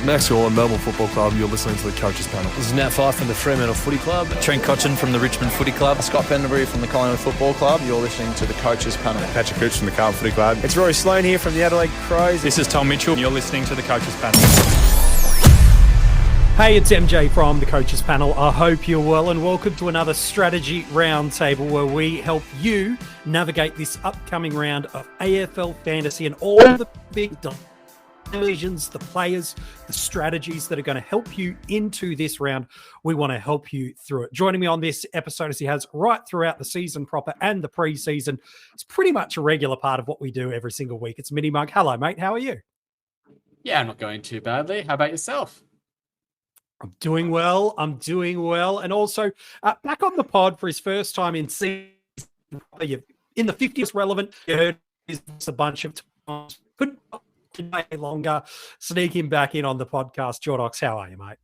Max Orland, Melbourne Football Club. You're listening to the Coaches Panel. This is Nat Fyfe from the Fremantle Footy Club. Trent Cotchin from the Richmond Footy Club. Scott Pendlebury from the Collingwood Football Club. You're listening to the Coaches Panel. Patrick Cooch from the Carlton Footy Club. It's Rory Sloane here from the Adelaide Crows. This is Tom Mitchell. You're listening to the Coaches Panel. Hey, it's MJ from the Coaches Panel. I hope you're well and welcome to another strategy roundtable where we help you navigate this upcoming round of AFL Fantasy and all the big divisions, the players, the strategies that are going to help you into this round. We want to help you through it. Joining me on this episode, as he has right throughout the season proper and the pre-season, it's pretty much a regular part of what we do every single week. It's MiniMonk. Hello, mate. How are you? Yeah, I'm not going too badly. How about yourself? I'm doing well. And also back on the pod for his first time in season. In the 50s, relevant. You heard this a bunch of times. Couldn't today longer. Sneak him back in on the podcast. Jordox, how are you, mate?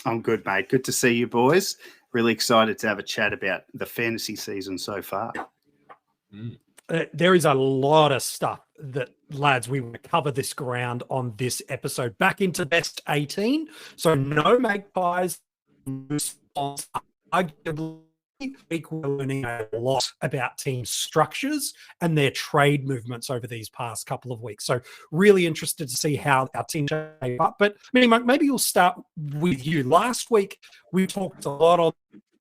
I'm good, mate. Good to see you boys. Really excited to have a chat about the fantasy season so far. There is a lot of stuff that, lads, we want to cover this ground on this episode. Back into best 18. So no Magpies. Arguably, we're learning a lot about team structures and their trade movements over these past couple of weeks. So really interested to see how our team shape up. But maybe you'll start with you. Last week, we talked a lot on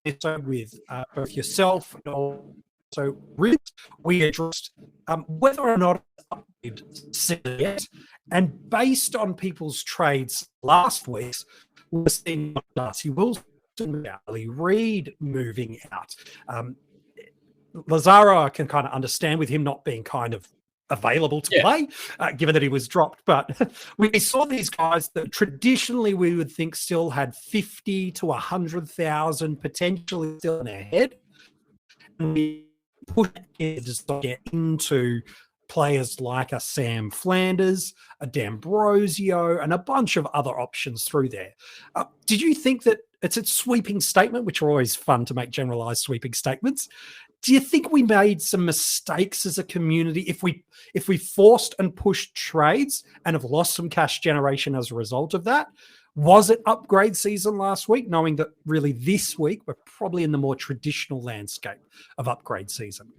this with both yourself and all. So we addressed whether or not it's yet, and based on people's trades last week, we're seeing Darcy Wilson, Brodie Reid moving out. Lazaro, I can kind of understand with him not being kind of available to play, given that he was dropped. But we saw these guys that traditionally we would think still had 50 to 100,000 potentially still in their head. And we push to get into players like a Sam Flanders, a D'Ambrosio, and a bunch of other options through there. Did you think that it's a sweeping statement, which are always fun to make generalized sweeping statements? Do you think we made some mistakes as a community if we forced and pushed trades and have lost some cash generation as a result of that? Was it upgrade season last week, knowing that really this week we're probably in the more traditional landscape of upgrade season?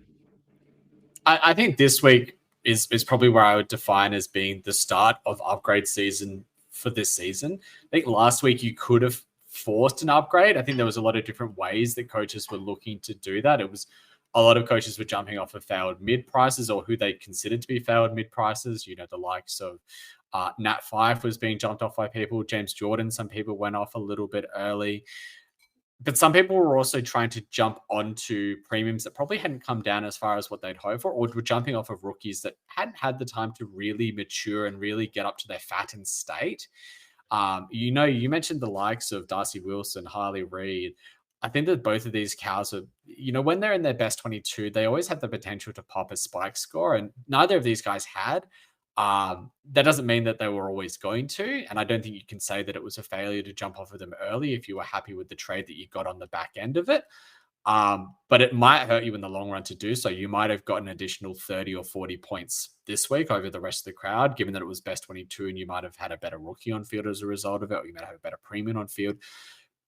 I think this week is probably where I would define as being the start of upgrade season for this season. I think last week you could have forced an upgrade. I think there was a lot of different ways that coaches were looking to do that. It was a lot of coaches were jumping off of failed mid prices or who they considered to be failed mid prices. You know, the likes of Nat Fyfe was being jumped off by people. James Jordan, some people went off a little bit early. But some people were also trying to jump onto premiums that probably hadn't come down as far as what they'd hoped for, or were jumping off of rookies that hadn't had the time to really mature and really get up to their fattened state. You mentioned the likes of Darcy Wilson, Harley Reid. I think that both of these cows are, when they're in their best 22, they always have the potential to pop a spike score, and neither of these guys had. That doesn't mean that they were always going to, and I don't think you can say that it was a failure to jump off of them early if you were happy with the trade that you got on the back end of it. But it might hurt you in the long run to do so. You might have got an additional 30 or 40 points this week over the rest of the crowd, given that it was best 22 and you might have had a better rookie on field as a result of it, or you might have a better premium on field.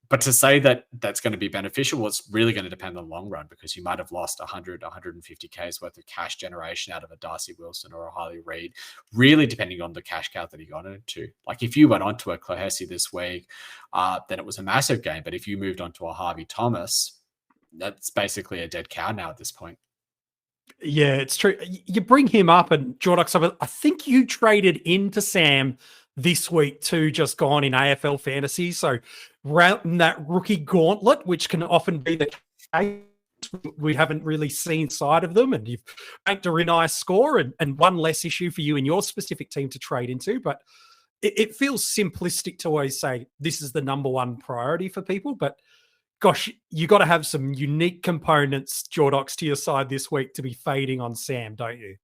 But to say that that's going to be beneficial, well, it's really going to depend on the long run, because you might have lost 100, 150Ks worth of cash generation out of a Darcy Wilson or a Harley Reid, really depending on the cash cow that he got into. Like if you went on to a Clohessy this week, then it was a massive game. But if you moved on to a Harvey Thomas, that's basically a dead cow now at this point. Yeah, it's true. You bring him up, and Jordox, I think you traded into Sam this week too, just gone in AFL Fantasy. So routing that rookie gauntlet, which can often be the case, we haven't really seen side of them, and you've banked a really nice score and one less issue for you in your specific team to trade into. But it feels simplistic to always say this is the number one priority for people. But gosh, you got to have some unique components, Jordox, to your side this week to be fading on Sam, don't you?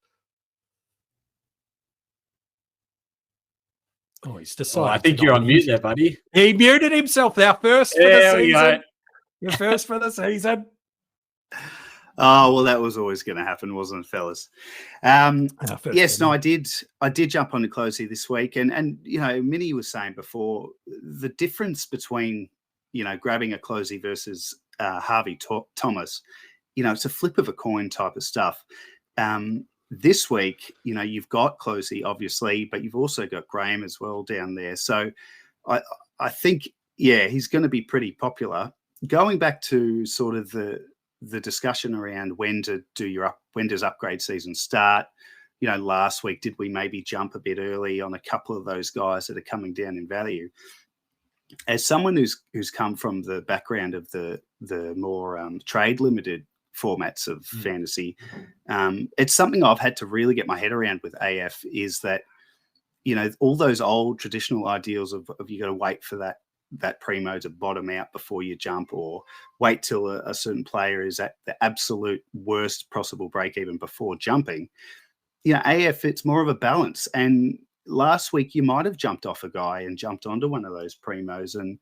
Oh, he's decided. I think you're on mute there, buddy. He muted himself. Our first for the season. Your first for the season. Oh, well, that was always going to happen, wasn't it, fellas? Yes, no, I did jump on to Closey this week. And Minnie was saying before, the difference between, grabbing a Closey versus Harvey Thomas, it's a flip of a coin type of stuff. This week, you've got Closey, obviously, but you've also got Graham as well down there. So I think, he's going to be pretty popular. Going back to sort of the discussion around when does upgrade season start? Last week, did we maybe jump a bit early on a couple of those guys that are coming down in value? As someone who's come from the background of the more trade limited formats of fantasy, it's something I've had to really get my head around with AF is that, all those old traditional ideals of you got to wait for that primo to bottom out before you jump, or wait till a certain player is at the absolute worst possible break even before jumping. AF, it's more of a balance. And last week you might have jumped off a guy and jumped onto one of those primos, and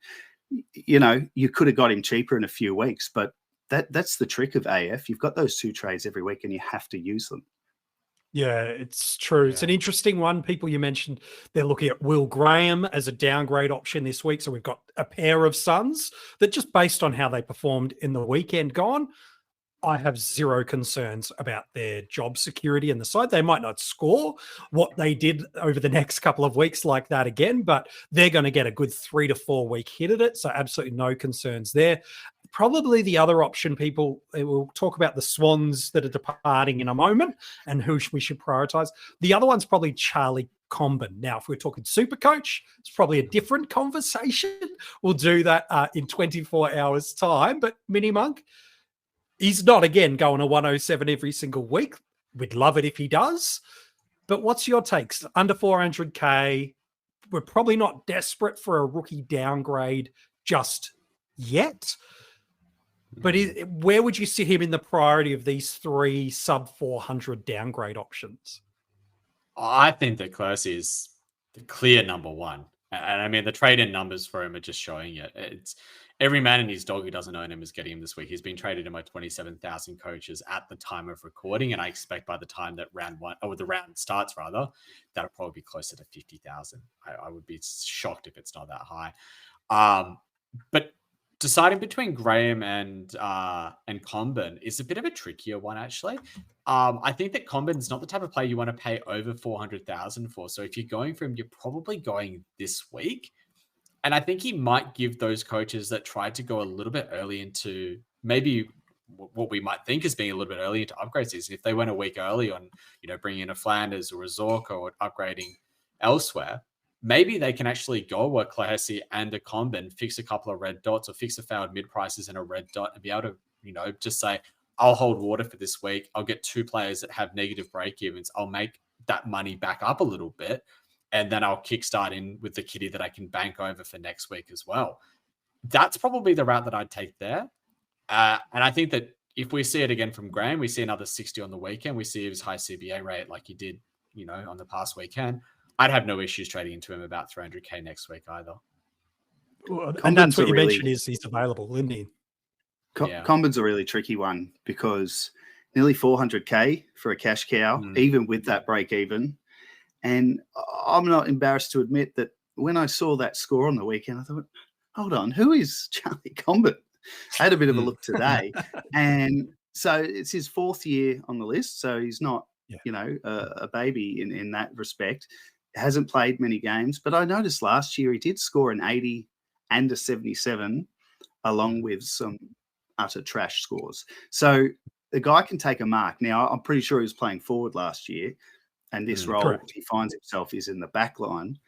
you could have got him cheaper in a few weeks, but that's the trick of AF. You've got those two trades every week and you have to use them. Yeah, it's true. It's an interesting one. People you mentioned, they're looking at Will Graham as a downgrade option this week. So we've got a pair of Suns that, just based on how they performed in the weekend gone, I have zero concerns about their job security in the side. They might not score what they did over the next couple of weeks like that again, but they're going to get a good 3 to 4 week hit at it. So absolutely no concerns there. Probably the other option, we'll talk about the Swans that are departing in a moment and who we should prioritize. The other one's probably Charlie Comben. Now, if we're talking super coach, it's probably a different conversation. We'll do that in 24 hours time. But MiniMonk, he's not, again, going to 107 every single week. We'd love it if he does. But what's your takes? Under 400K, we're probably not desperate for a rookie downgrade just yet. But where would you sit him in the priority of these 3 sub 400 downgrade options? I think that Close is the clear number one. And I mean, the trade-in numbers for him are just showing it. It's every man and his dog who doesn't own him is getting him this week. He's been traded in by 27,000 coaches at the time of recording. And I expect by the time that the round starts, rather, that'll probably be closer to 50,000. I would be shocked if it's not that high. But deciding between Graham and Comben is a bit of a trickier one, actually. I think that Comben's not the type of player you want to pay over 400,000 for. So if you're going for him, you're probably going this week. And I think he might give those coaches that tried to go a little bit early into maybe what we might think is being a little bit early into upgrade season. If they went a week early on, bringing in a Flanders or a Zork or upgrading elsewhere, maybe they can actually go a Classy and a Comben, fix a couple of red dots or fix a failed mid prices and a red dot and be able to, just say, I'll hold water for this week. I'll get 2 players that have negative break-evens. I'll make that money back up a little bit. And then I'll kickstart in with the kitty that I can bank over for next week as well. That's probably the route that I'd take there. And I think that if we see it again from Graham, we see another 60 on the weekend. We see his high CBA rate like he did, on the past weekend. I'd have no issues trading into him about 300K next week either. Well, and that's what you mentioned is he's available, isn't he? Comben's a really tricky one because nearly 400K for a cash cow, even with that break even. And I'm not embarrassed to admit that when I saw that score on the weekend, I thought, hold on, who is Charlie Comben? I had a bit of a look today. And so it's his 4th year on the list. So he's not, a baby in that respect. Hasn't played many games, but I noticed last year he did score an 80 and a 77 along with some utter trash scores. So the guy can take a mark. Now, I'm pretty sure he was playing forward last year, and this role he finds himself is in the back line.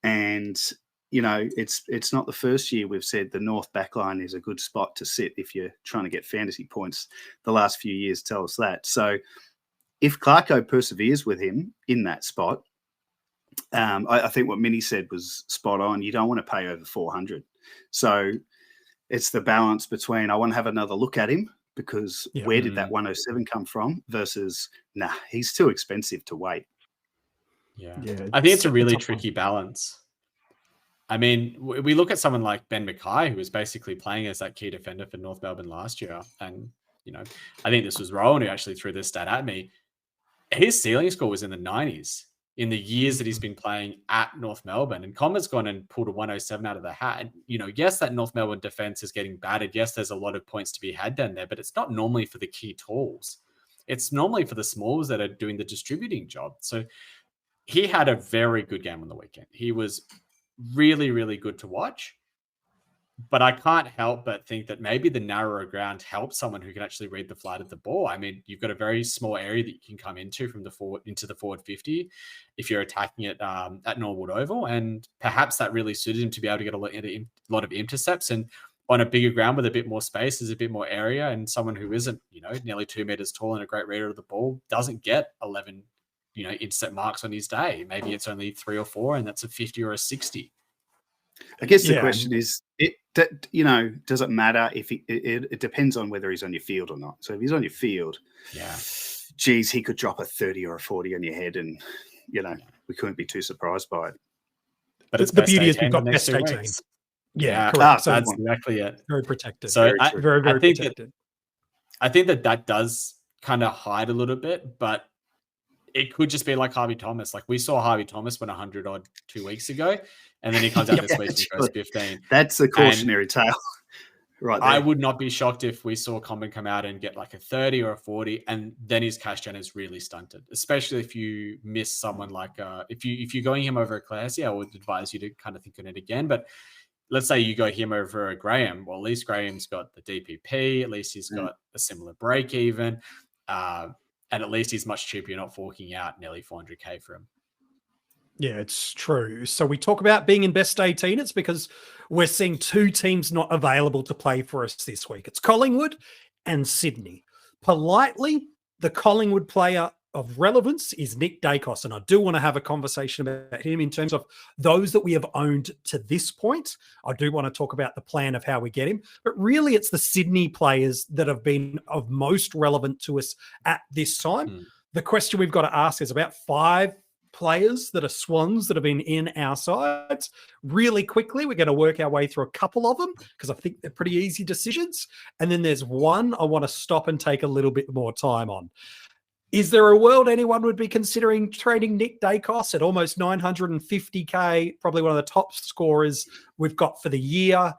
And, it's not the first year we've said the North back line is a good spot to sit if you're trying to get fantasy points. The last few years tell us that. So if Clarko perseveres with him in that spot, I think what Minnie said was spot on. You don't want to pay over 400. So it's the balance between I want to have another look at him because where did that 107 come from versus, he's too expensive to wait. Yeah. I think it's a really tricky balance. I mean, we look at someone like Ben Mackay, who was basically playing as that key defender for North Melbourne last year. And I think this was Rowan who actually threw this stat at me. His ceiling score was in the 90s in the years that he's been playing at North Melbourne. And Common's gone and pulled a 107 out of the hat. And, yes, that North Melbourne defense is getting battered. Yes, there's a lot of points to be had down there, but it's not normally for the key talls. It's normally for the smalls that are doing the distributing job. So he had a very good game on the weekend. He was really, really good to watch. But I can't help but think that maybe the narrower ground helps someone who can actually read the flight of the ball. I mean, you've got a very small area that you can come into from the forward into the forward 50 if you're attacking it at Norwood Oval, and perhaps that really suited him to be able to get a lot of intercepts. And on a bigger ground with a bit more space, there's a bit more area, and someone who isn't nearly 2 meters tall and a great reader of the ball doesn't get 11 intercept marks on his day. Maybe it's only 3 or 4, and that's a 50 or a 60. I guess the question is, does it matter if it depends on whether he's on your field or not. So if he's on your field, geez, he could drop a 30 or a 40 on your head, and we couldn't be too surprised by it. But it's the beauty is we've got best 18. Yeah, correct. So that's exactly it. Very protected. So very protected. I think that does kind of hide a little bit, but it could just be like Harvey Thomas. Like we saw Harvey Thomas win 100 odd 2 weeks ago, and then he comes out this week and goes 15. That's a cautionary tale, right there. I would not be shocked if we saw Comben come out and get like a 30 or a 40, and then his cash gen is really stunted. Especially if you miss someone like if you're going him over a Classy, I would advise you to kind of think on it again. But let's say you go him over a Graham. Well, at least Graham's got the DPP. At least he's got a similar break even. And at least he's much cheaper. You're not forking out nearly 400K for him. Yeah, it's true. So we talk about being in best 18. It's because we're seeing 2 teams not available to play for us this week. It's Collingwood and Sydney. Politely, the Collingwood player of relevance is Nick Dacos, and I do want to have a conversation about him in terms of those that we have owned to this point. I do want to talk about the plan of how we get him, but really it's the Sydney players that have been of most relevant to us at this time. The question we've got to ask is about 5 players that are Swans that have been in our sides. Really quickly, we're going to work our way through a couple of them because I think they're pretty easy decisions. And then there's one I want to stop and take a little bit more time on. Is there a world anyone would be considering trading Nick Dacos at almost 950K, probably one of the top scorers we've got for the year?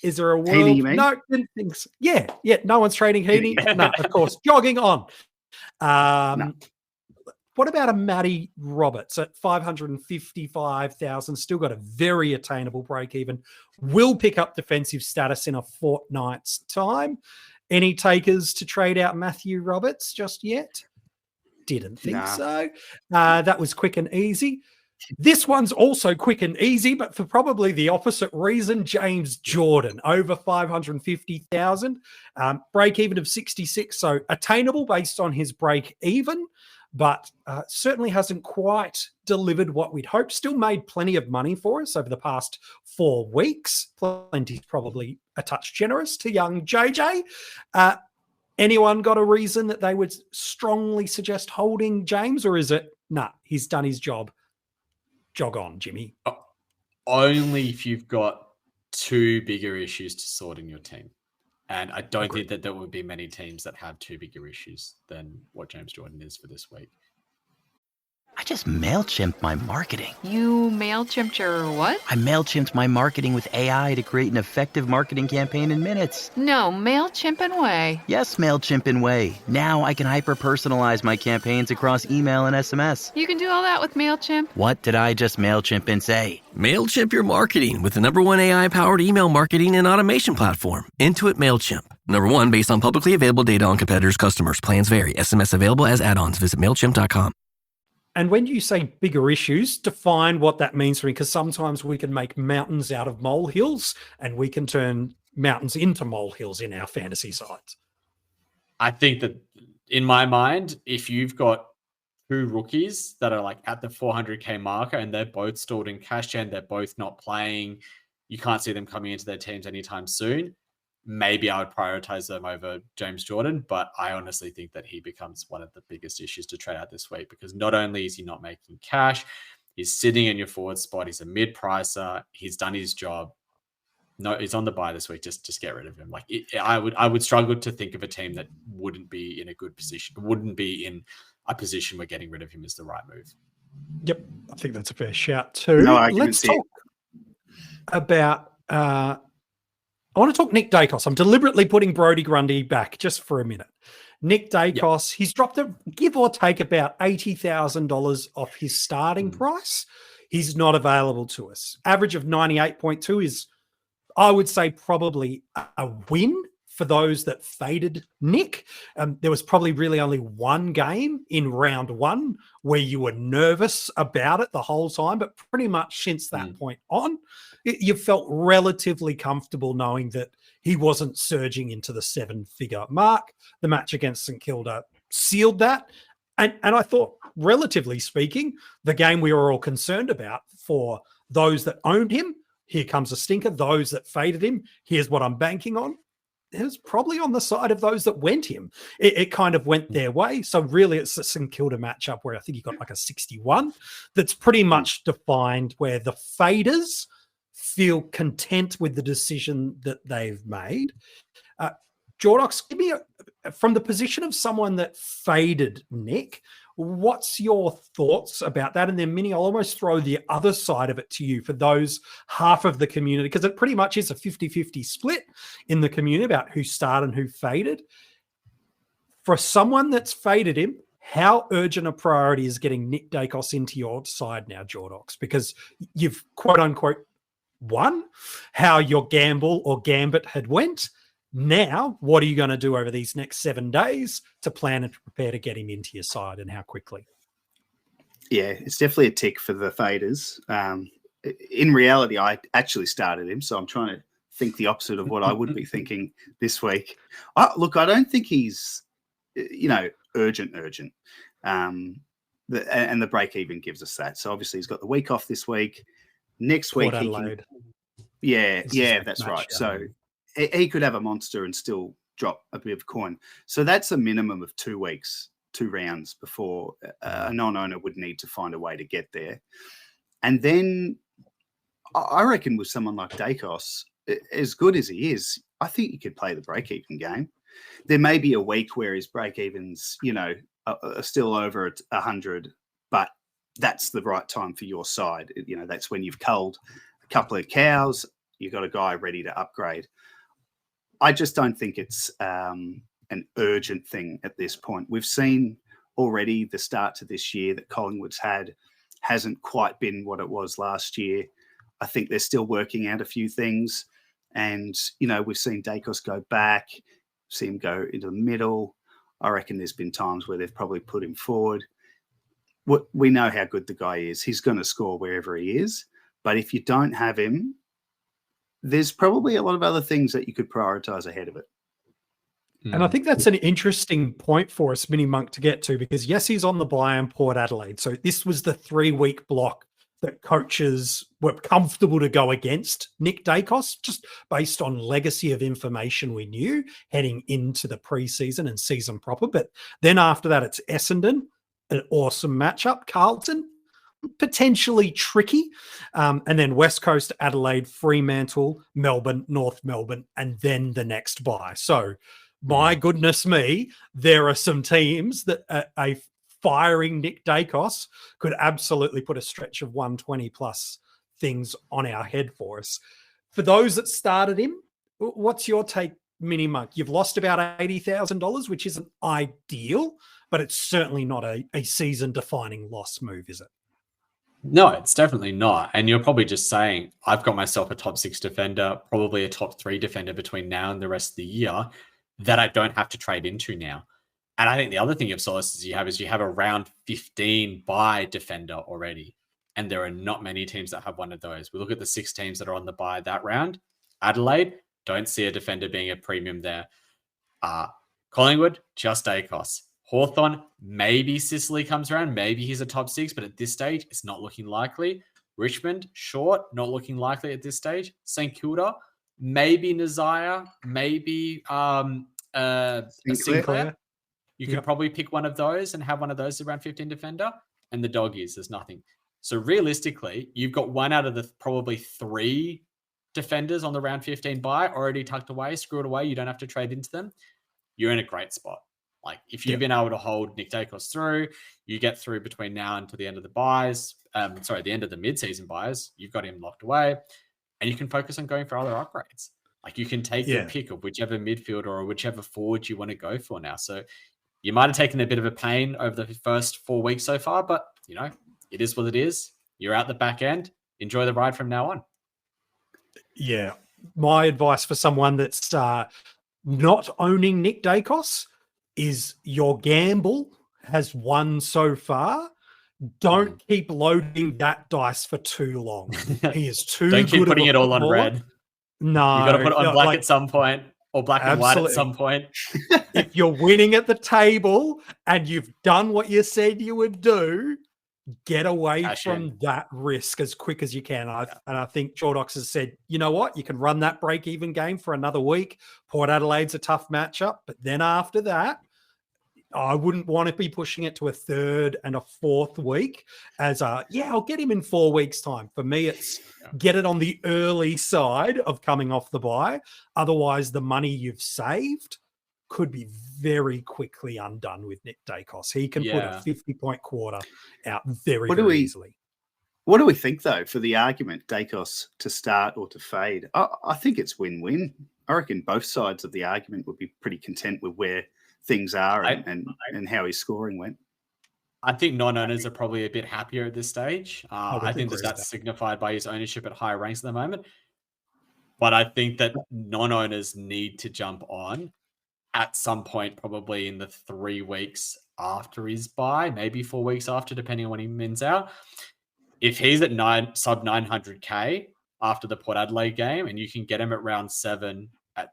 Is there a world? Heaney, no, didn't think so. Yeah, no one's trading Heaney. No, of course. Jogging on. No. What about a Matty Roberts at 555,000? Still got a very attainable break even. Will pick up defensive status in a fortnight's time. Any takers to trade out Matthew Roberts just yet? Didn't think so. That was quick and easy. This one's also quick and easy, but for probably the opposite reason. James Jordan, over 550,000. Break even of 66, so attainable based on his break even, but certainly hasn't quite delivered what we'd hoped. Still made plenty of money for us over the past 4 weeks. Plenty's probably a touch generous to young JJ. Anyone got a reason that they would strongly suggest holding James, or is it, he's done his job? Jog on, Jimmy. Only if you've got 2 bigger issues to sort in your team. And I don't think that there would be many teams that have 2 bigger issues than what James Jordan is for this week. I just MailChimped my marketing. You MailChimped your what? I MailChimped my marketing with AI to create an effective marketing campaign in minutes. No, MailChimp and Way. Yes, MailChimp and Way. Now I can hyper-personalize my campaigns across email and SMS. You can do all that with MailChimp? What did I just MailChimp and say? MailChimp your marketing with the #1 AI-powered email marketing and automation platform, Intuit MailChimp. #1 based on publicly available data on competitors' customers. Plans vary. SMS available as add-ons. Visit MailChimp.com. And when you say bigger issues, define what that means for me, because sometimes we can make mountains out of molehills and we can turn mountains into molehills in our fantasy sides. I think that in my mind, if you've got 2 rookies that are like at the 400K marker and they're both stored in cash gen, they're both not playing, you can't see them coming into their teams anytime soon, maybe I would prioritize them over James Jordan, but I honestly think that he becomes one of the biggest issues to trade out this week, because not only is he not making cash, he's sitting in your forward spot, he's a mid-pricer, he's done his job. no, he's on the bye this week. Just get rid of him. Like I would struggle to think of a team that wouldn't be in a good position, wouldn't be in a position where getting rid of him is the right move. Yep, I think that's a fair shout too. No, let's talk about. I want to talk Nick Dacos. I'm deliberately putting Brodie Grundy back just for a minute. Nick Dacos, he's dropped give or take about $80,000 off his starting price. He's not available to us. Average of 98.2 is, I would say, probably a win for those that faded Nick. There was probably really only one game in round one where you were nervous about it the whole time, but pretty much since that point on, you felt relatively comfortable knowing that he wasn't surging into the 7-figure mark. The match against St Kilda sealed that. And I thought, relatively speaking, the game we were all concerned about for those that owned him, here comes a stinker. Those that faded him, here's what I'm banking on. It was probably on the side of those that went him. It kind of went their way. So really it's a St Kilda matchup where I think he got like a 61 that's pretty much defined where the faders feel content with the decision that they've made. Jordox, give me from the position of someone that faded Nick, what's your thoughts about that? And then, Mini, I'll almost throw the other side of it to you for those half of the community, because it pretty much is a 50-50 split in the community about who started and who faded. For someone that's faded him, how urgent a priority is getting Nick Dacos into your side now, Jordox? Because you've quote-unquote won how your gamble or gambit had went. Now, what are you going to do over these next 7 days to plan and prepare to get him into your side, and how quickly? Yeah, it's definitely a tick for the faders. In reality, I actually started him, so I'm trying to think the opposite of what I would be thinking this week. Look, I don't think he's, urgent. And the break even gives us that. So obviously he's got the week off this week. Next week, that's right. So he could have a monster and still drop a bit of coin. So that's a minimum of 2 weeks, 2 rounds before a non-owner would need to find a way to get there. And then I reckon with someone like Dacos, as good as he is, I think you could play the break-even game. There may be a week where his break-evens, are still over 100, but that's the right time for your side. That's when you've culled a couple of cows, you've got a guy ready to upgrade. I just don't think it's an urgent thing at this point. We've seen already the start to this year that Collingwood's hasn't quite been what it was last year. I think they're still working out a few things. And, we've seen Dacos go back, see him go into the middle. I reckon there's been times where they've probably put him forward. We know how good the guy is. He's going to score wherever he is. But if you don't have him, there's probably a lot of other things that you could prioritize ahead of it. And I think that's an interesting point for us, MiniMonk, to get to, because yes, he's on the bye in Port Adelaide. So this was the 3-week block that coaches were comfortable to go against Nick Dacos, just based on legacy of information we knew heading into the preseason and season proper. But then after that, it's Essendon, an awesome matchup. Carlton, potentially tricky. And then West Coast, Adelaide, Fremantle, Melbourne, North Melbourne, and then the next bye. So my goodness me, there are some teams that a firing Nick Dacos could absolutely put a stretch of 120 plus things on our head for us. For those that started him, what's your take, MiniMonk? You've lost about $80,000, which isn't ideal, but it's certainly not a season-defining loss move, is it? No, it's definitely not. And you're probably just saying, I've got myself a top 6 defender, probably a top 3 defender between now and the rest of the year that I don't have to trade into now. And I think the other thing of solace you have a round 15 bye defender already. And there are not many teams that have one of those. We look at the 6 teams that are on the bye that round. Adelaide, don't see a defender being a premium there. Collingwood, just Dacos. Hawthorn, maybe Sicily comes around. Maybe he's a top 6, but at this stage, it's not looking likely. Richmond, short, not looking likely at this stage. St Kilda, maybe Nazaya, maybe Sinclair. You could probably pick one of those and have one of those around 15 defender. And the Doggies, there's nothing. So realistically, you've got one out of the probably 3 defenders on the round 15 buy already tucked away, screwed away. You don't have to trade into them. You're in a great spot. Like if you've been able to hold Nick Dacos through, you get through between now and to the end of the buys. The end of the mid-season buys. You've got him locked away, and you can focus on going for other upgrades. Like you can take your pick of whichever midfielder or whichever forward you want to go for now. So you might have taken a bit of a pain over the first 4 weeks so far, but it is what it is. You're out the back end. Enjoy the ride from now on. Yeah. My advice for someone that's not owning Nick Dacos is your gamble has won so far. Don't keep loading that dice for too long. He is too Don't keep good putting of a it all on footballer. red. No. You got to put it on black at some point, or black and white at some point. If you're winning at the table and you've done what you said you would do, get away from that risk as quick as you can. And I think Jordox has said, you know what? You can run that break-even game for another week. Port Adelaide's a tough matchup. But then after that, I wouldn't want to be pushing it to a third and a fourth week as I'll get him in 4 weeks' time. For me, it's get it on the early side of coming off the bye. Otherwise, the money you've saved could be very quickly undone with Nick Dacos. He can put a 50-point quarter out very easily. What do we think, though, for the argument, Dacos to start or to fade? I think it's win-win. I reckon both sides of the argument would be pretty content with where things are and how his scoring went. I think non-owners are probably a bit happier at this stage. I think that's signified by his ownership at higher ranks at the moment. But I think that non-owners need to jump on at some point, probably in the 3 weeks after his buy, maybe 4 weeks after, depending on when he mins out. If he's at sub 900K after the Port Adelaide game, and you can get him at round 7 at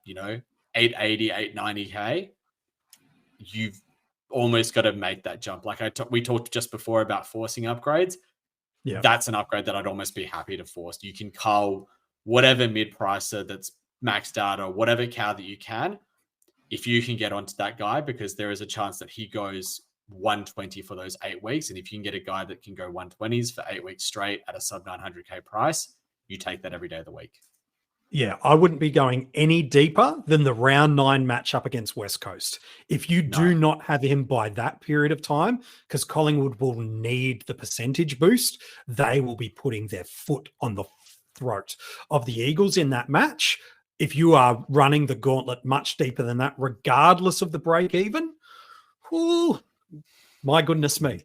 880, 890K, you've almost got to make that jump. Like we talked just before about forcing upgrades. Yeah, that's an upgrade that I'd almost be happy to force. You can cull whatever mid-pricer that's maxed out or whatever cow that you can, if you can get onto that guy, because there is a chance that he goes 120 for those 8 weeks. And if you can get a guy that can go 120s for 8 weeks straight at a sub 900K price, you take that every day of the week. Yeah, I wouldn't be going any deeper than the round 9 matchup against West Coast. If you do not have him by that period of time, because Collingwood will need the percentage boost, they will be putting their foot on the throat of the Eagles in that match. If you are running the gauntlet much deeper than that, regardless of the break even, my goodness me,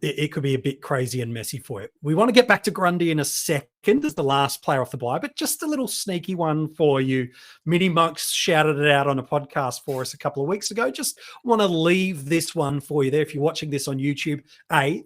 it could be a bit crazy and messy for you. We want to get back to Grundy in a second as the last player off the bye, but just a little sneaky one for you. MiniMonks shouted it out on a podcast for us a couple of weeks ago. Just want to leave this one for you there. If you're watching this on YouTube,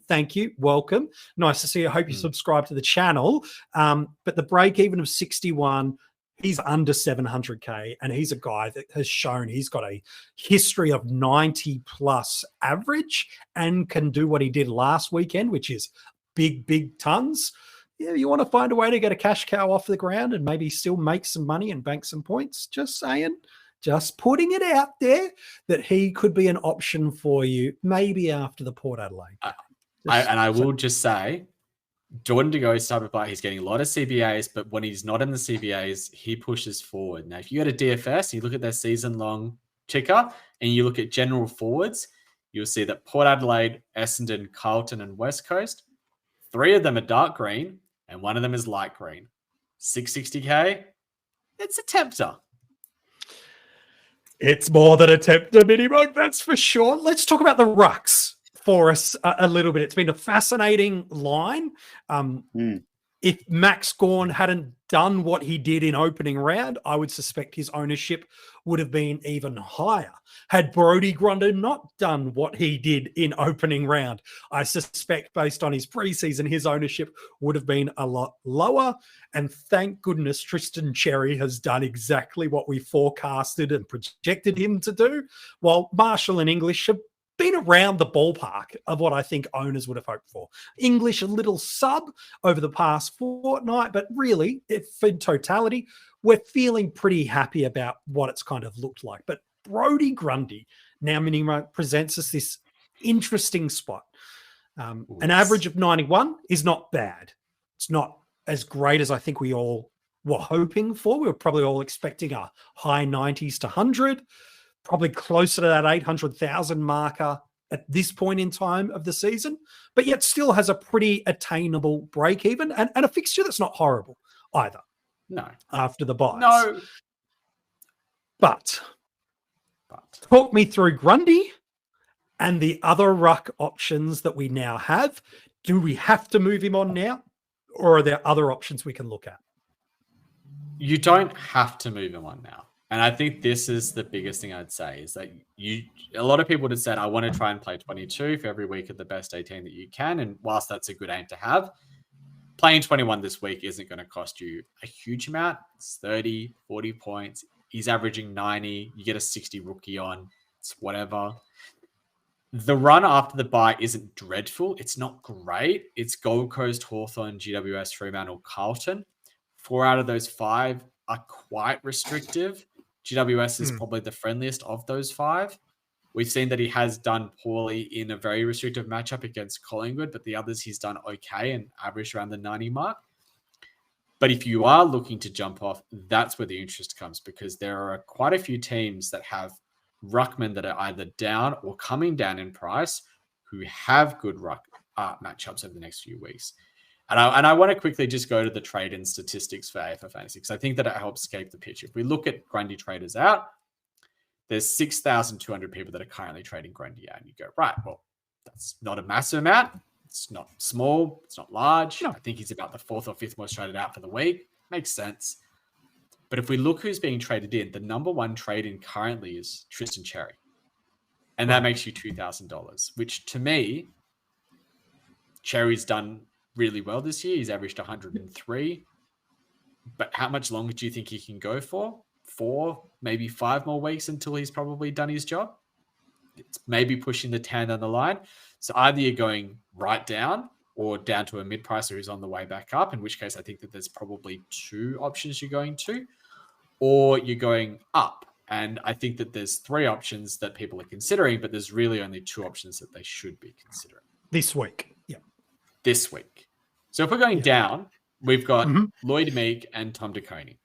thank you. Welcome. Nice to see you. I hope you subscribe to the channel. But the break even of 61, he's under 700K, and he's a guy that has shown he's got a history of 90 plus average and can do what he did last weekend, which is big tons. Yeah, you want to find a way to get a cash cow off the ground and maybe still make some money and bank some points. Just saying, just putting it out there that he could be an option for you maybe after the Port Adelaide. I will just say, Jordan De Goey's type of player, he's getting a lot of CBAs, but when he's not in the CBAs, he pushes forward. Now, if you go to DFS, you look at their season-long ticker, and you look at general forwards, you'll see that Port Adelaide, Essendon, Carlton, and West Coast, 3 of them are dark green, and 1 of them is light green. 660K, it's a tempter. It's more than a tempter, MiniMonk, that's for sure. Let's talk about the rucks for us a little bit. It's been a fascinating line. If Max Gawn hadn't done what he did in opening round, I would suspect his ownership would have been even higher. Had Brodie Grundy not done what he did in opening round, I suspect based on his preseason, his ownership would have been a lot lower. And thank goodness Tristan Cherry has done exactly what we forecasted and projected him to do, while Marshall and English have been around the ballpark of what I think owners would have hoped for. English a little sub over the past fortnight, but really, if in totality, we're feeling pretty happy about what it's kind of looked like. But Brodie Grundy now MiniMonk presents us this interesting spot. An average of 91 is not bad. It's not as great as I think we all were hoping for. We were probably all expecting a high 90s to 100, probably closer to that 800,000 marker at this point in time of the season, but yet still has a pretty attainable break even and a fixture that's not horrible either. No. After the buys. No. But talk me through Grundy and the other ruck options that we now have. Do we have to move him on now, or are there other options we can look at? You don't have to move him on now. And I think this is the biggest thing I'd say is that a lot of people would have said, I want to try and play 22 for every week at the best 18 that you can. And whilst that's a good aim to have, playing 21 this week isn't going to cost you a huge amount. It's 30, 40 points. He's averaging 90. You get a 60 rookie on. It's whatever. The run after the bye isn't dreadful. It's not great. It's Gold Coast, Hawthorn, GWS, Fremantle, Carlton. 4 out of those 5 are quite restrictive. GWS is probably the friendliest of those 5. We've seen that he has done poorly in a very restrictive matchup against Collingwood, but the others he's done okay and averaged around the 90 mark. But if you are looking to jump off, that's where the interest comes, because there are quite a few teams that have ruckmen that are either down or coming down in price who have good ruck matchups over the next few weeks. And I want to quickly just go to the trade and statistics for AFL Fantasy, because I think that it helps scape the picture. If we look at Grundy traders out, there's 6,200 people that are currently trading Grundy out. And you go, right, well, that's not a massive amount. It's not small. It's not large. No. I think he's about the 4th or 5th most traded out for the week. Makes sense. But if we look who's being traded in, the number 1 trade in currently is Tristan Cherry. And that makes you $2,000, which to me, Cherry's done really well this year. He's averaged 103. But how much longer do you think he can go for? 4, maybe 5 more weeks until he's probably done his job? It's maybe pushing the 10 down the line. So either you're going right down or down to a mid-pricer who's on the way back up, in which case I think that there's probably 2 options you're going to, or you're going up. And I think that there's 3 options that people are considering, but there's really only 2 options that they should be considering. This week. Yeah. This week. So if we're going down, we've got Lloyd Meek and Tom DeConey.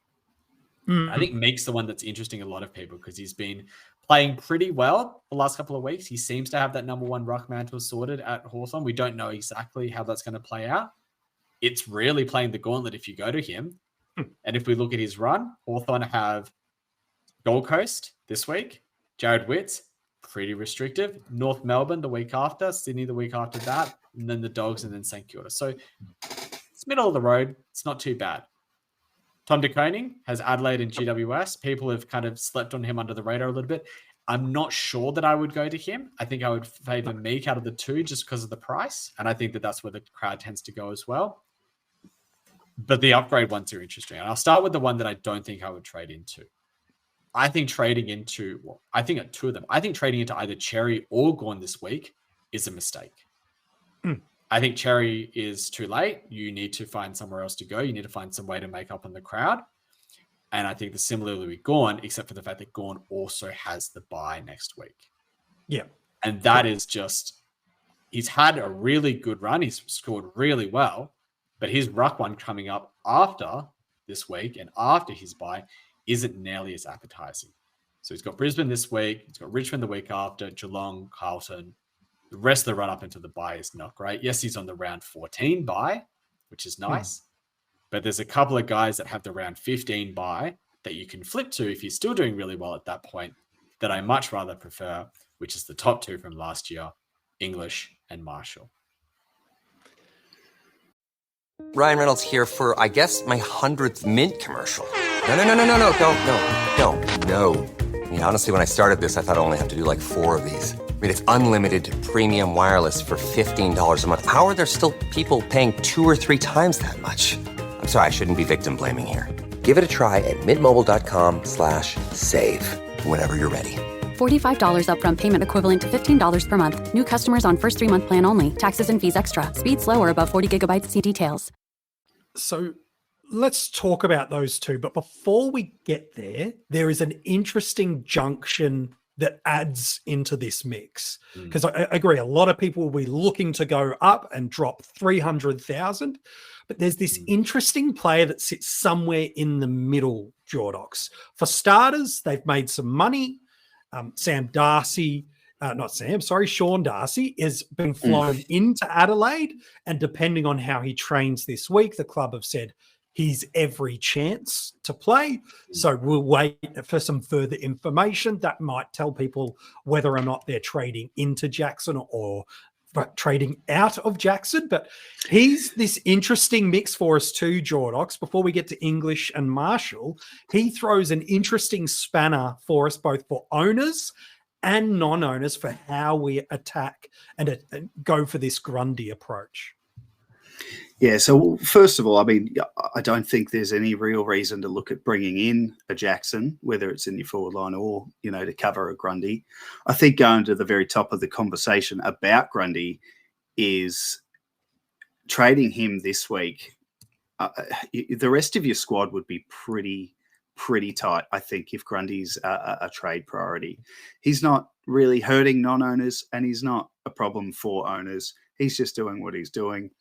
I think Meek's the one that's interesting a lot of people because he's been playing pretty well the last couple of weeks. He seems to have that number 1 ruck mantle sorted at Hawthorn. We don't know exactly how that's going to play out. It's really playing the gauntlet if you go to him. And if we look at his run, Hawthorn have Gold Coast this week, Jared Witts, pretty restrictive. North Melbourne the week after, Sydney the week after that, and then the Dogs and then St Kilda. So it's middle of the road. It's not too bad. Tom DeConing has Adelaide and GWS. People have kind of slept on him under the radar a little bit. I'm not sure that I would go to him. I think I would favor Meek out of the 2 just because of the price. And I think that that's where the crowd tends to go as well. But the upgrade ones are interesting. And I'll start with the one that I don't think I would trade into. I think trading into, well, I think at 2 of them, I think trading into either Cherry or Gawn this week is a mistake. I think Cherry is too late. You need to find somewhere else to go. You need to find some way to make up on the crowd. And I think the similarly with Gawn, except for the fact that Gawn also has the bye next week. Yeah. And that is just, he's had a really good run. He's scored really well, but his ruck one coming up after this week and after his bye isn't nearly as appetizing. So he's got Brisbane this week. He's got Richmond the week after, Geelong, Carlton. The rest of the run up into the bye is not great. Yes, he's on the round 14 bye, which is nice. But there's a couple of guys that have the round 15 bye that you can flip to if you're still doing really well at that point that I much rather prefer, which is the top 2 from last year, English and Marshall. Ryan Reynolds here for, I guess, my 100th Mint commercial. No, don't. I mean, honestly, when I started this, I thought I only have to do like 4 of these. I mean, it's unlimited premium wireless for $15 a month. How are there still people paying 2 or 3 times that much? I'm sorry, I shouldn't be victim blaming here. Give it a try at mintmobile.com/save. Whenever you're ready. $45 upfront payment equivalent to $15 per month. New customers on first 3-month plan only. Taxes and fees extra. Speed slower above 40 gigabytes. See details. So let's talk about those 2. But before we get there, there is an interesting junction that adds into this mix. Because I agree, a lot of people will be looking to go up and drop 300,000, but there's this interesting player that sits somewhere in the middle, Jordox. For starters, they've made some money. Sean Darcy has been flown into Adelaide, and depending on how he trains this week, the club have said he's every chance to play. So we'll wait for some further information that might tell people whether or not they're trading into Jackson or trading out of Jackson. But he's this interesting mix for us too, Jordox. Before we get to English and Marshall, he throws an interesting spanner for us, both for owners and non-owners, for how we attack and go for this Grundy approach. Yeah, so first of all, I mean, I don't think there's any real reason to look at bringing in a Jackson, whether it's in your forward line or, to cover a Grundy. I think going to the very top of the conversation about Grundy is trading him this week. The rest of your squad would be pretty tight, I think, if Grundy's a trade priority. He's not really hurting non-owners, and he's not a problem for owners. He's just doing what he's doing.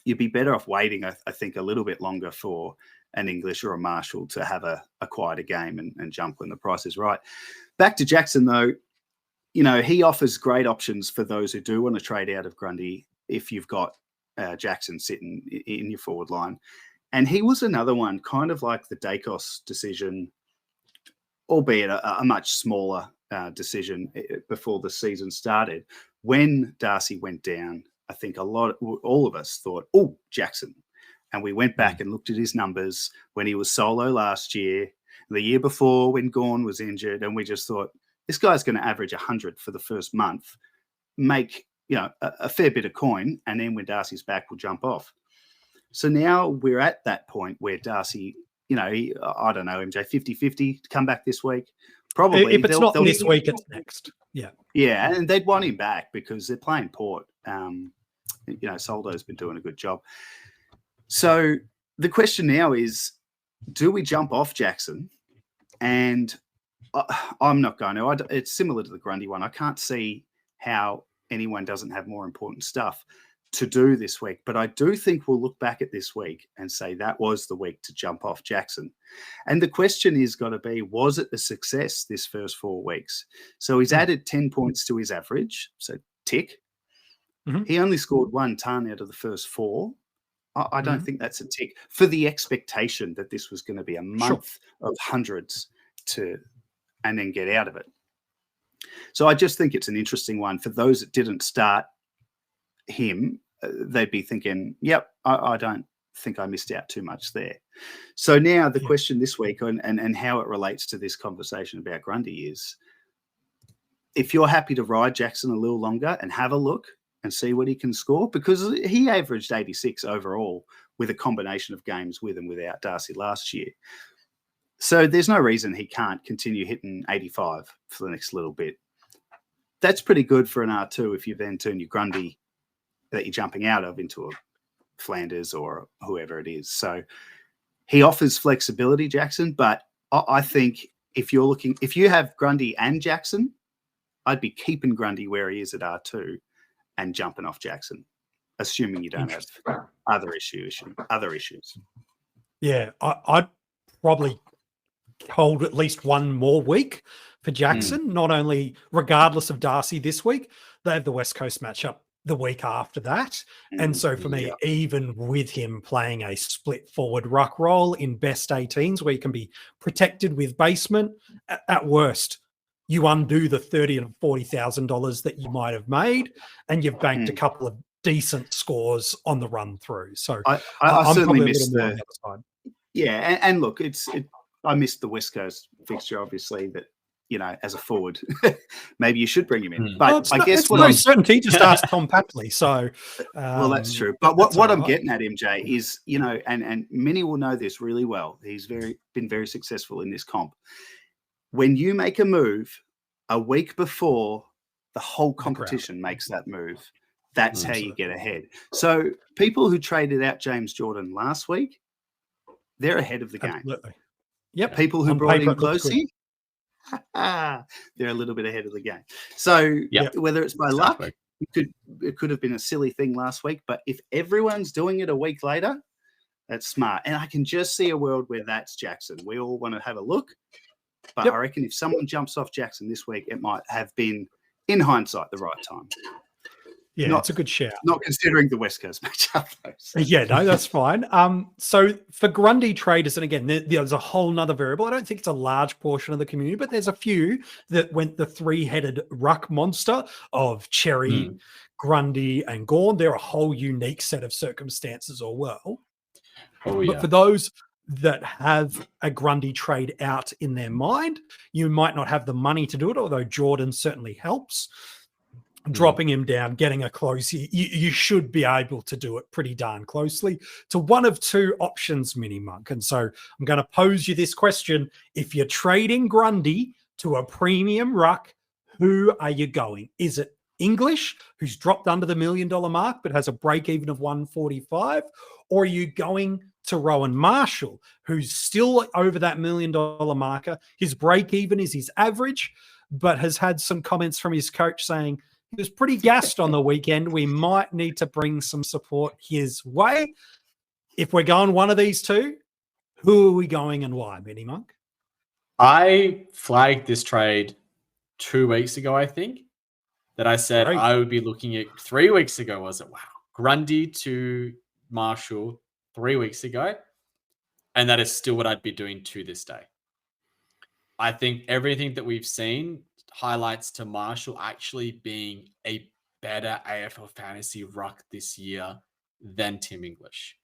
You'd be better off waiting, I think, a little bit longer for an English or a Marshall to have a quieter game and jump when the price is right. Back to Jackson, though, he offers great options for those who do want to trade out of Grundy if you've got Jackson sitting in your forward line. And he was another one, kind of like the Dacos decision, albeit a much smaller decision before the season started. When Darcy went down, I think all of us thought, oh, Jackson. And we went back and looked at his numbers when he was solo last year, the year before when Gawn was injured, and we just thought, this guy's going to average 100 for the first month, make a fair bit of coin, and then when Darcy's back, we'll jump off. So now we're at that point where Darcy, I don't know, MJ, 50-50 to come back this week. Probably. If it's not this week, it's next. Yeah. Yeah, and they'd want him back because they're playing Port. Soldo's been doing a good job. So the question now is, do we jump off Jackson? And I'm not going to. It's similar to the Grundy one. I can't see how anyone doesn't have more important stuff to do this week. But I do think we'll look back at this week and say that was the week to jump off Jackson. And the question is got to be, was it a success this first 4 weeks? So he's added 10 points to his average. So tick. Mm-hmm. He only scored 1 ton out of the first 4. I don't think that's a tick for the expectation that this was going to be a month of hundreds and then get out of it. So I just think it's an interesting one for those that didn't start him. They'd be thinking, yep, I don't think I missed out too much there. So now the question this week and how it relates to this conversation about Grundy is, if you're happy to ride Jackson a little longer and have a look and see what he can score, because he averaged 86 overall with a combination of games with and without Darcy last year. So there's no reason he can't continue hitting 85 for the next little bit. That's pretty good for an R2 if you then turn your Grundy that you're jumping out of into a Flanders or whoever it is. So he offers flexibility, Jackson, but I think if you have Grundy and Jackson, I'd be keeping Grundy where he is at R2 and jumping off Jackson, assuming you don't have other issues. Yeah, I'd probably hold at least one more week for Jackson, not only regardless of Darcy this week, they have the West Coast matchup the week after that. And so for me, even with him playing a split forward ruck role in best 18s where you can be protected with basement, at worst, you undo the $30,000 and $40,000 that you might have made, and you've banked a couple of decent scores on the run through. So I certainly missed the other side. Yeah, and look, I missed the West Coast fixture, obviously, that as a forward, maybe you should bring him in. But I guess what I'm certainty just asked Tom Papley. So well, that's true. But what I'm getting at, MJ, is and Mini will know this really well. He's been very successful in this comp. When you make a move a week before the whole competition makes that move, that's how you get ahead. So people who traded out James Jordan last week, they're ahead of the game. Absolutely. Yep. People who brought in Closey, They're a little bit ahead of the game. So whether it's by luck, it could have been a silly thing last week, but if everyone's doing it a week later, that's smart. And I can just see a world where that's Jackson. We all want to have a look, but I reckon if someone jumps off Jackson this week, it might have been, in hindsight, the right time. Yeah, it's a good shout. Not considering the West Coast matchup, though. So. Yeah, no, that's fine. So for Grundy traders, and again, there's a whole nother variable. I don't think it's a large portion of the community, but there's a few that went the three-headed ruck monster of Cherry, Grundy, and Gawn. They're a whole unique set of circumstances as well. But for those that have a Grundy trade out in their mind, you might not have the money to do it, although Jordan certainly helps. Dropping him down, getting a close, you should be able to do it pretty darn closely to one of two options, MiniMonk. And so I'm going to pose you this question. If you're trading Grundy to a premium ruck, who are you going? Is it English, who's dropped under the $1 million mark but has a break even of 145? Or are you going to Rowan Marshall, who's still over that $1 million marker? His break even is his average, but has had some comments from his coach saying, he was pretty gassed on the weekend. We might need to bring some support his way. If we're going one of these two, who are we going and why, MiniMonk? I flagged this trade 2 weeks ago, I think, that I said I would be looking at 3 weeks ago. Was it? Wow. Grundy to Marshall 3 weeks ago. And that is still what I'd be doing to this day. I think everything that we've seen highlights to Marshall actually being a better AFL fantasy ruck this year than Tim English.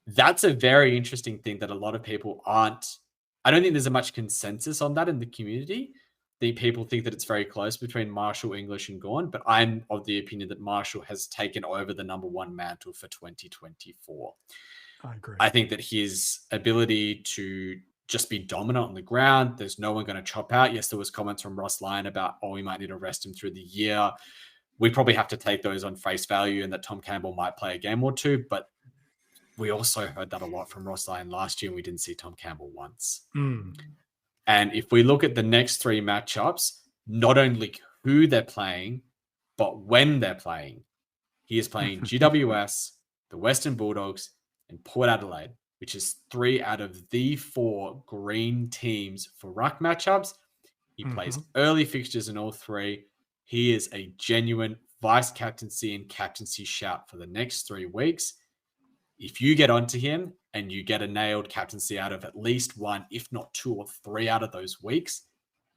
That's a very interesting thing that a lot of people aren't. I don't think there's a much consensus on that in the community. The people think that it's very close between Marshall, English, and Gawn, but I'm of the opinion that Marshall has taken over the number one mantle for 2024. I agree. I think that his ability to just be dominant on the ground. There's no one going to chop out. Yes, there was comments from Ross Lyon about, we might need to rest him through the year. We probably have to take those on face value and that Tom Campbell might play a game or two. But we also heard that a lot from Ross Lyon last year and we didn't see Tom Campbell once. And if we look at the next three matchups, not only who they're playing, but when they're playing, he is playing GWS, the Western Bulldogs, and Port Adelaide, which is 3 out of the 4 green teams for ruck matchups. He plays early fixtures in all 3. He is a genuine vice captaincy and captaincy shout for the next 3 weeks. If you get onto him and you get a nailed captaincy out of at least 1, if not 2 or 3 out of those weeks,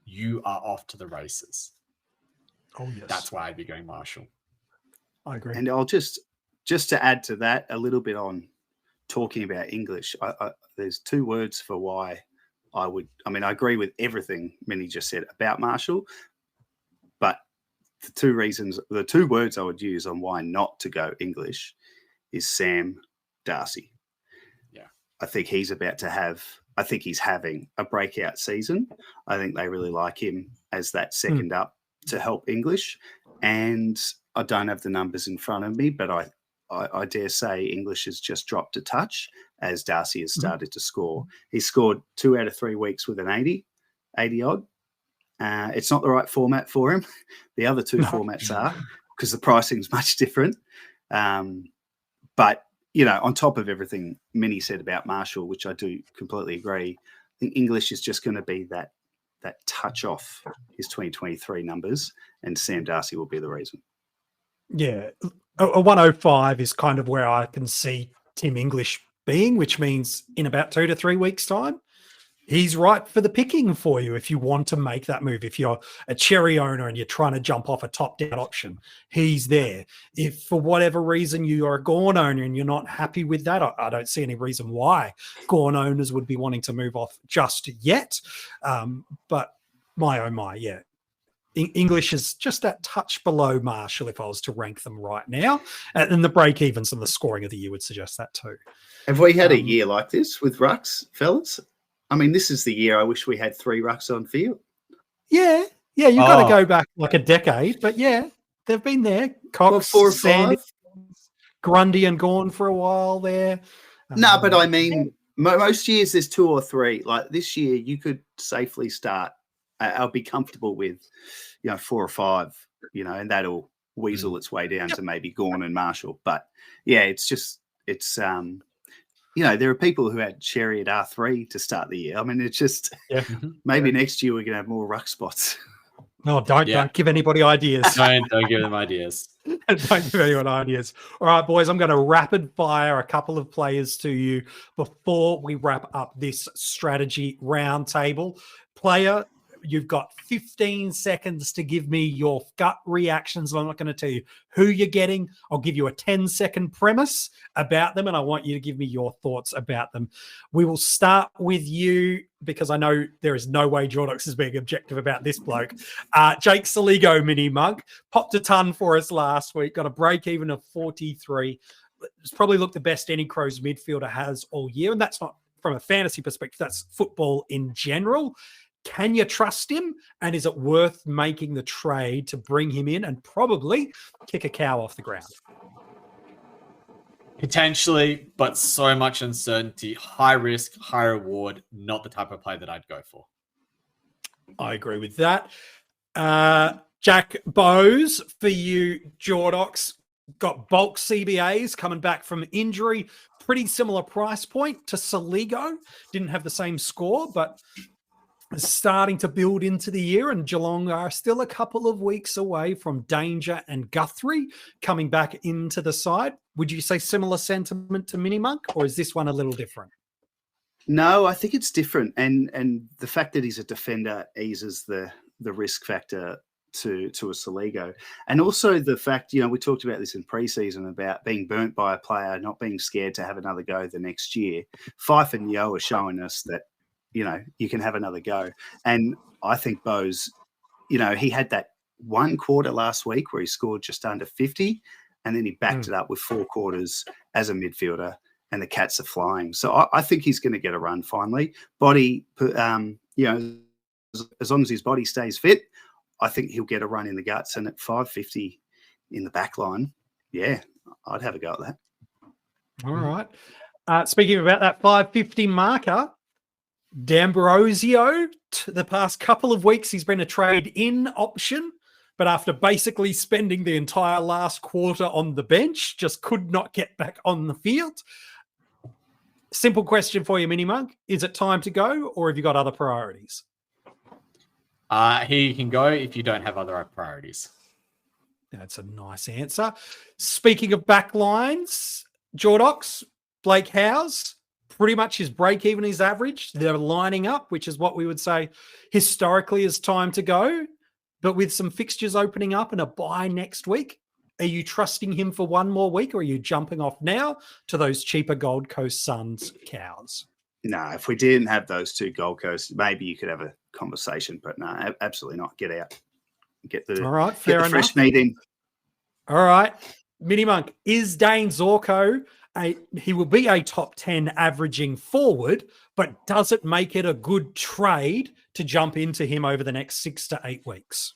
you are off to the races. Oh, yes. That's why I'd be going Marshall. I agree. And I'll just to add to that a little bit on talking about English, there's 2 words for why I agree with everything Minnie just said about Marshall, but the 2 words I would use on why not to go English is Sam Darcy. Yeah. I think he's having a breakout season. I think they really like him as that second up to help English. And I don't have the numbers in front of me, but I dare say English has just dropped a touch as Darcy has started to score. He scored 2 out of 3 weeks with an 80 odd. It's not the right format for him. The other 2 formats are, because the pricing's much different. But, on top of everything Minnie said about Marshall, which I do completely agree, I think English is just going to be that touch off his 2023 numbers, and Sam Darcy will be the reason. Yeah. A 105 is kind of where I can see Tim English being, which means in about 2 to 3 weeks' time, he's right for the picking for you if you want to make that move. If you're a Cherry owner and you're trying to jump off a top-down option, he's there. If for whatever reason you are a Gawn owner and you're not happy with that, I don't see any reason why Gawn owners would be wanting to move off just yet. But my, English is just that touch below Marshall if I was to rank them right now. And the break-evens and the scoring of the year would suggest that too. Have we had a year like this with rucks, fellas? I mean, this is the year I wish we had 3 rucks on field. Yeah, you've got to go back like a decade. But, yeah, they've been there. Cox, 4 or 5? 5? Grundy and Gawn for a while there. No, but I mean, most years there's 2 or 3. Like this year, you could safely start I'll be comfortable with, 4 or 5, and that'll weasel its way down to maybe Gawn and Marshall. But yeah, it's there are people who had Sherry at R3 to start the year. I mean, it's just maybe next year we're going to have more ruck spots. No, don't give anybody ideas. Don't give them ideas. Don't give anyone ideas. All right, boys, I'm going to rapid fire a couple of players to you before we wrap up this strategy roundtable. Player, you've got 15 seconds to give me your gut reactions. I'm not going to tell you who you're getting. I'll give you a 10-second premise about them, and I want you to give me your thoughts about them. We will start with you because I know there is no way Jordox is being objective about this bloke. Jake Saligo, MiniMonk, popped a ton for us last week, got a break even of 43. It's probably looked the best any Crows midfielder has all year, and that's not from a fantasy perspective. That's football in general. Can you trust him? And is it worth making the trade to bring him in and probably kick a cow off the ground? Potentially, but so much uncertainty, high risk, high reward, not the type of play that I'd go for. I agree with that. Jack Bowes for you, Jordox, got bulk CBAs coming back from injury. Pretty similar price point to Saligo. Didn't have the same score, but starting to build into the year, and Geelong are still a couple of weeks away from Danger and Guthrie coming back into the side. Would you say similar sentiment to MiniMonk, or is this one a little different? No, I think it's different. And the fact that he's a defender eases the risk factor to a Saligo. And also the fact, we talked about this in preseason about being burnt by a player, not being scared to have another go the next year. Fife and Yeo are showing us that you can have another go. And I think Bowes, he had that one quarter last week where he scored just under 50, and then he backed it up with 4 quarters as a midfielder, and the Cats are flying. So I think he's going to get a run finally. Body, as long as his body stays fit, I think he'll get a run in the guts. And at 550 in the back line, yeah, I'd have a go at that. All right. Speaking about that 550 marker, D'Ambrosio, the past couple of weeks, he's been a trade-in option, but after basically spending the entire last quarter on the bench, just could not get back on the field. Simple question for you, MiniMonk. Is it time to go, or have you got other priorities? He can go if you don't have other priorities. That's a nice answer. Speaking of backlines, Jordox, Blake Howes, pretty much his break-even is average. They're lining up, which is what we would say historically is time to go. But with some fixtures opening up and a bye next week, are you trusting him for one more week, or are you jumping off now to those cheaper Gold Coast Suns cows? No, if we didn't have those 2 Gold Coast, maybe you could have a conversation. But no, absolutely not. Get out. Get the fresh meat in. All right. MiniMonk, is Dane Zorko he will be a top 10 averaging forward, but does it make it a good trade to jump into him over the next 6 to 8 weeks?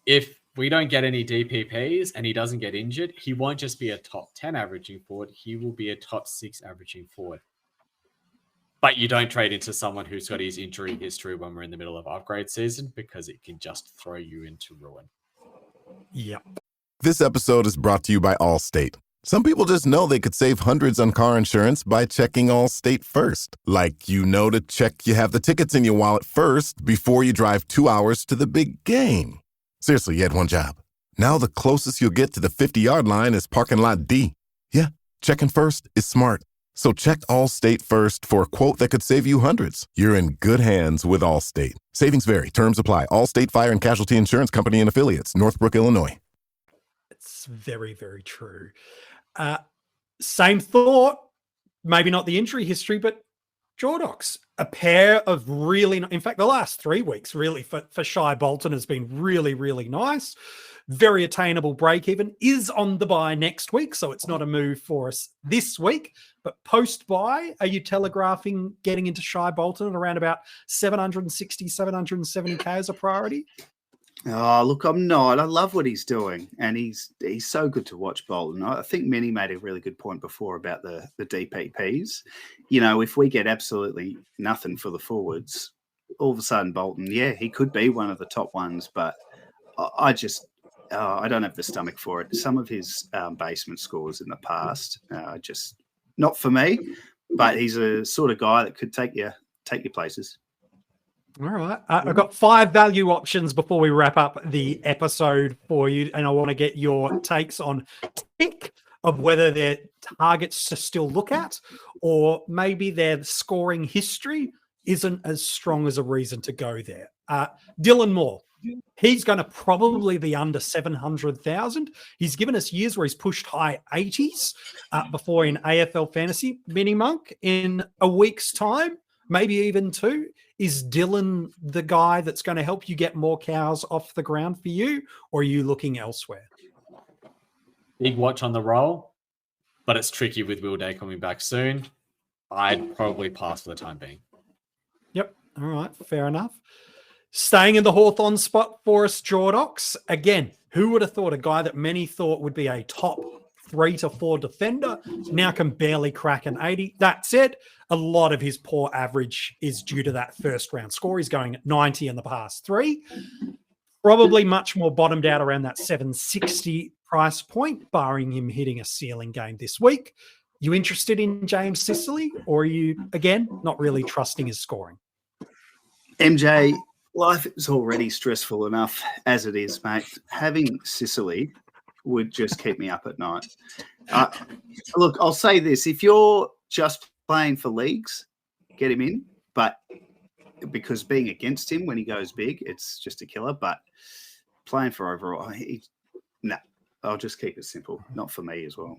If we don't get any DPPs and he doesn't get injured, he won't just be a top 10 averaging forward. He will be a top 6 averaging forward. But you don't trade into someone who's got his injury history when we're in the middle of upgrade season, because it can just throw you into ruin. Yep. This episode is brought to you by Allstate. Some people just know they could save hundreds on car insurance by checking Allstate first. Like, to check you have the tickets in your wallet first before you drive 2 hours to the big game. Seriously, you had one job. Now the closest you'll get to the 50-yard line is parking lot D. Yeah, checking first is smart. So check Allstate first for a quote that could save you hundreds. You're in good hands with Allstate. Savings vary. Terms apply. Allstate Fire and Casualty Insurance Company and Affiliates. Northbrook, Illinois. It's very, very true. Same thought, maybe not the injury history, but Jordox, a pair of really, in fact, the last 3 weeks really for Shai Bolton has been really, really nice. Very attainable break even, is on the bye next week, so it's not a move for us this week. But post-bye, are you telegraphing getting into Shai Bolton at around about 760, 770K as a priority? Oh, look, I'm not. I love what he's doing, and he's so good to watch, Bolton. I think Minnie made a really good point before about the DPPs. If we get absolutely nothing for the forwards, all of a sudden Bolton, yeah, he could be one of the top ones, but I just I don't have the stomach for it. Some of his basement scores in the past, just not for me. But he's a sort of guy that could take you places. All right. I've got 5 value options before we wrap up the episode for you, and I want to get your takes on tick of whether they're targets to still look at, or maybe their scoring history isn't as strong as a reason to go there. Dylan Moore, he's going to probably be under 700,000. He's given us years where he's pushed high 80s before in AFL Fantasy. MiniMonk, in a week's time, maybe even 2, is Dylan the guy that's going to help you get more cows off the ground for you, or are you looking elsewhere? Big watch on the roll, but it's tricky with Will Day coming back soon. I'd probably pass for the time being. Yep. All right. Fair enough. Staying in the Hawthorn spot for us, Jordox. Again, who would have thought a guy that many thought would be a top 3 to 4 defender now can barely crack an 80? That said, a lot of his poor average is due to that first round score. He's going at 90 in the past 3. Probably much more bottomed out around that 760 price point, barring him hitting a ceiling game this week. You interested in James Sicily, or are you, again, not really trusting his scoring? MJ, life is already stressful enough as it is, mate. Having Sicily would just keep me up at night. Look, I'll say this. If you're just playing for leagues, get him in. But because being against him when he goes big, it's just a killer. But playing for overall, I'll just keep it simple. Not for me as well.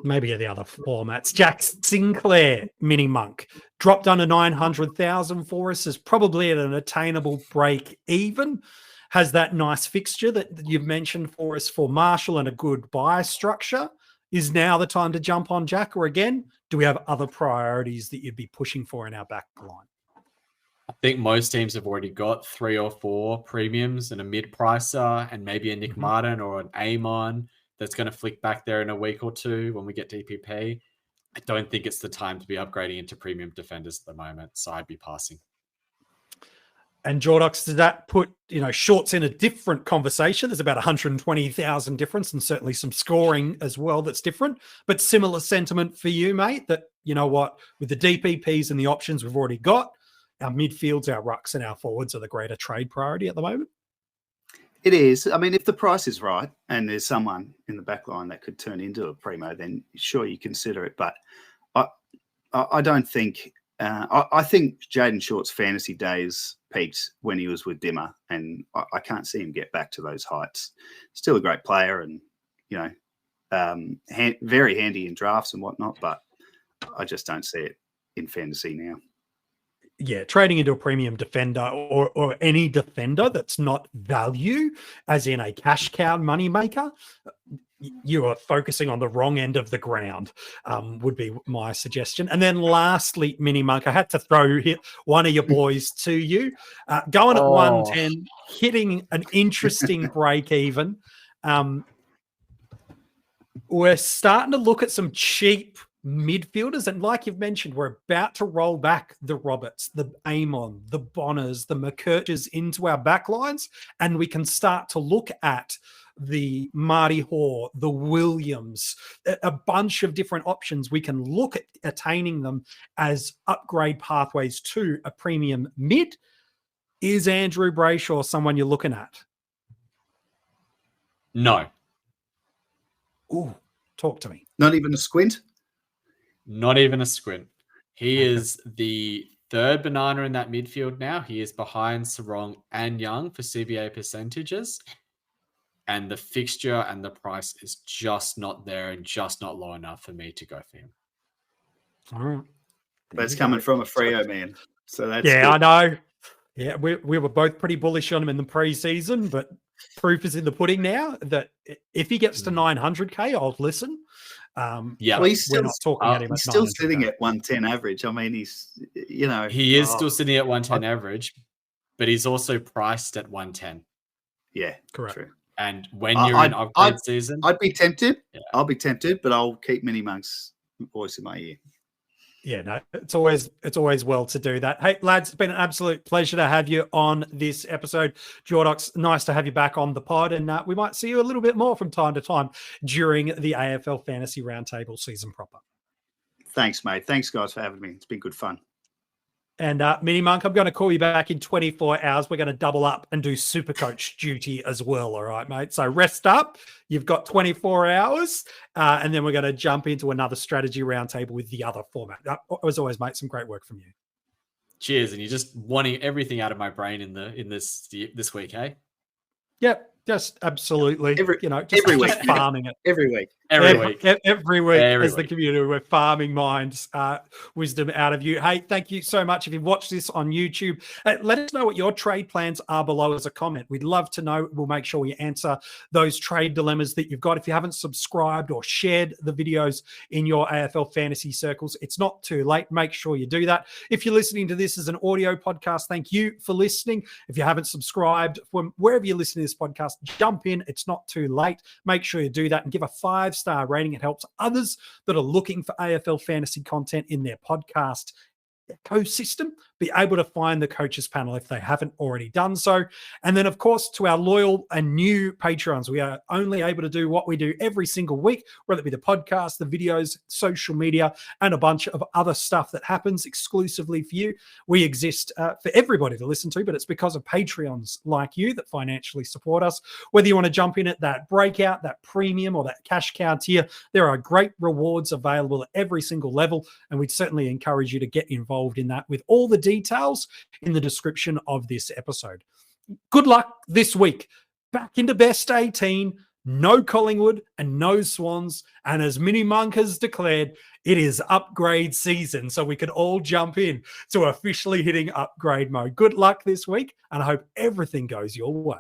Maybe the other formats. Jack Sinclair, MiniMonk, dropped under 900,000 for us, is probably at an attainable break even. Has that nice fixture that you've mentioned for us for Marshall and a good buy structure. Is now the time to jump on Jack, or again, do we have other priorities that you'd be pushing for in our back line? I think most teams have already got 3 or 4 premiums and a mid-pricer and maybe a Nick Martin or an Amon that's going to flick back there in a week or 2 when we get DPP. I don't think it's the time to be upgrading into premium defenders at the moment, so I'd be passing. And Jordox, does that put, Shorts in a different conversation? There's about 120,000 difference and certainly some scoring as well that's different, but similar sentiment for you, mate, that, you know what, with the DPPs and the options we've already got, our midfields, our rucks and our forwards are the greater trade priority at the moment? It is. I mean, if the price is right and there's someone in the back line that could turn into a primo, then sure, you consider it. But I don't think... I think Jaden Short's fantasy days peaked when he was with Dimmer, and I can't see him get back to those heights. Still a great player and, very handy in drafts and whatnot, but I just don't see it in fantasy now. Yeah, trading into a premium defender or any defender that's not value, as in a cash cow money maker, you are focusing on the wrong end of the ground, would be my suggestion. And then lastly, MiniMonk, I had to throw one of your boys to you. Going at 110, hitting an interesting break even. We're starting to look at some cheap midfielders, and like you've mentioned, we're about to roll back the Roberts, the Amon, the Bonners, the McKirches into our backlines, and we can start to look at the Marty Hoare, the Williams, a bunch of different options. We can look at attaining them as upgrade pathways to a premium mid. Is Andrew Brayshaw someone you're looking at? No. Ooh, talk to me. Not even a squint? Not even a squint. He is the 3rd banana in that midfield now. He is behind Sarong and Young for CBA percentages. And the fixture and the price is just not there and just not low enough for me to go for him. All right. But it's coming from a Freo man. So that's good. I know. Yeah, we were both pretty bullish on him in the preseason, but proof is in the pudding now that if he gets to 900K, I'll listen. Well, he's still, he's still sitting at 110 average. I mean, he's, He is still sitting at 110 average, but he's also priced at 110. Yeah, correct. True. And when you're in upgrade season... I'd be tempted. Yeah. I'll be tempted, but I'll keep MiniMonk's voice in my ear. Yeah, no, it's always well to do that. Hey, lads, it's been an absolute pleasure to have you on this episode. Jordox, nice to have you back on the pod, and we might see you a little bit more from time to time during the AFL Fantasy Roundtable season proper. Thanks, mate. Thanks, guys, for having me. It's been good fun. And MiniMonk, I'm going to call you back in 24 hours. We're going to double up and do Supercoach duty as well. All right, mate. So rest up. You've got 24 hours. And then we're going to jump into another strategy roundtable with the other format. As always, mate, some great work from you. Cheers. And you're just wanting everything out of my brain in this week, hey? Yep. Just absolutely, every week. Farming it. Every week. Every week as the community, we're farming minds, wisdom out of you. Hey, thank you so much. If you watch this on YouTube, let us know what your trade plans are below as a comment. We'd love to know. We'll make sure we answer those trade dilemmas that you've got. If you haven't subscribed or shared the videos in your AFL fantasy circles, it's not too late. Make sure you do that. If you're listening to this as an audio podcast, thank you for listening. If you haven't subscribed from wherever you're listening to this podcast, jump in. It's not too late. Make sure you do that and give a 5-star rating. It helps others that are looking for AFL fantasy content in their podcast ecosystem be able to find the coaches panel if they haven't already done so. And then, of course, to our loyal and new Patreons, we are only able to do what we do every single week, whether it be the podcast, the videos, social media, and a bunch of other stuff that happens exclusively for you. We exist for everybody to listen to, but it's because of Patreons like you that financially support us. Whether you want to jump in at that breakout, that premium, or that cash cow tier, there are great rewards available at every single level, and we'd certainly encourage you to get involved in that with all the details in the description of this episode. Good luck this week. Back into best 18, no Collingwood and no Swans. And as MiniMonk has declared, it is upgrade season. So we can all jump in to officially hitting upgrade mode. Good luck this week, and I hope everything goes your way.